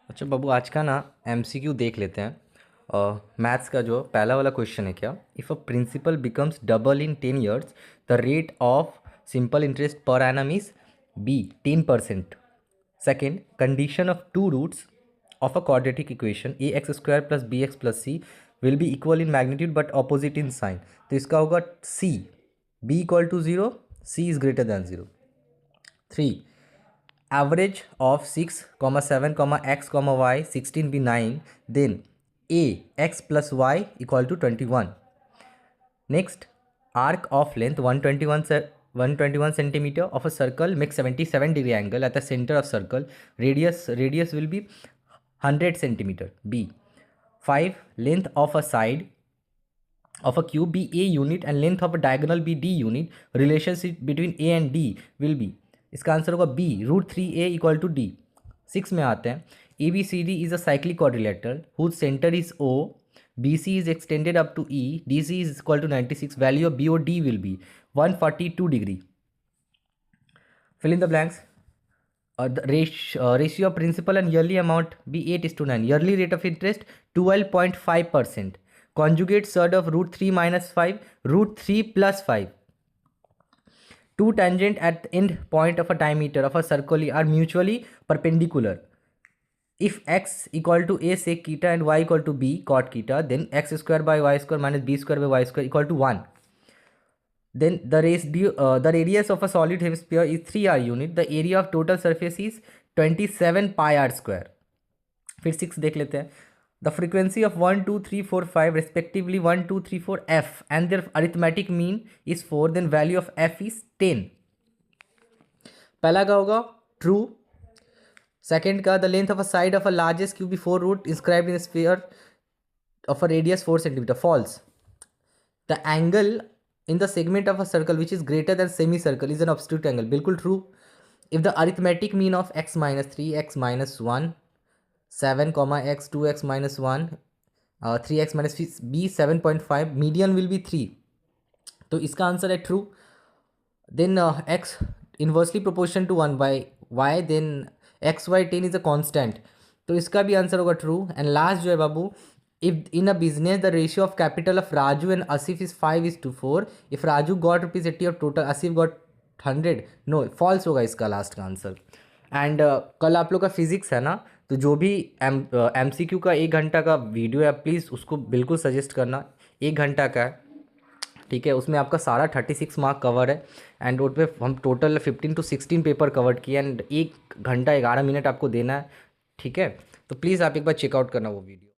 अच्छा बाबू, आज का ना एमसीक्यू देख लेते हैं। मैथ्स का जो पहला वाला क्वेश्चन है क्या, if a principal becomes double in 10 years, the rate of simple interest per annum is be 10%। Second, condition of two roots of a quadratic equation a x square plus b x plus c will be equal in magnitude but opposite in sign. तो इसका होगा c b equal to zero, c is greater than zero. Three, average of 6 comma 7 comma x comma y 16 be 9, then a x plus y equal to 21. Next, arc of length 121 centimeter of a circle makes 77-degree angle at the center of circle. Radius will be 100 centimeter. B. 5, length of a side of a cube be a unit and length of a diagonal be d unit. Relationship between a and d will be, इसका answer होगा b √3a equal to d. Six में आते हैं, a b c d is a cyclic quadrilateral whose centre is o, b c is extended up to e, d c is equal to 96, value of b o d will be 142 degree. Fill in the blanks. Ratio of principal and yearly amount be 8:9. Yearly rate of interest 12.5%. Conjugate surd of √3 minus 5, √3 plus 5. Two tangent at the end point of a diameter of a circle are mutually perpendicular. If x equal to a sec theta and y equal to b cot theta, then x square by y square minus b square by y square equal to 1. Then the radius of a solid hemisphere is 3r unit. The area of total surface is 27 pi r square. फिर 6 देख लेते हैं। The frequency of 1 2 3 4 5 respectively 1 2 3 4 f and their arithmetic mean is 4, then value of f is 10. पहला का होगा true. Second का, the length of a side of a largest cube b 4 root inscribed in sphere of a radius 4 centimeter. False. The angle in the segment of a circle which is greater than semicircle is an obtuse angle. बिल्कुल true. If the arithmetic mean of x minus 3, x minus 1, 7 comma x 2x minus 1, 3x minus b 7.5, median will be 3. तो इसका answer है true. Then x inversely proportion to 1 by y, then x y 10 is a constant, तो इसका भी answer होगा true. And last जो है बाबू, if in a business the ratio of capital of Raju and Asif is 5:4, if Raju got ₹80 of total, Asif got 100, no false होगा इसका last का आंसर। एंड कल आप लोग का फिजिक्स है ना, तो जो भी MCQ का 1 घंटा का वीडियो है प्लीज़ उसको बिल्कुल सजेस्ट करना। 1 घंटा का है, ठीक है, उसमें आपका सारा 36 मार्क कवर है। एंड रोड पे हम टोटल 15 to 16 पेपर कवर किए एंड 1 घंटा 11 मिनट आपको देना है, ठीक है। तो प्लीज़ आप एक बार चेकआउट करना वो वीडियो।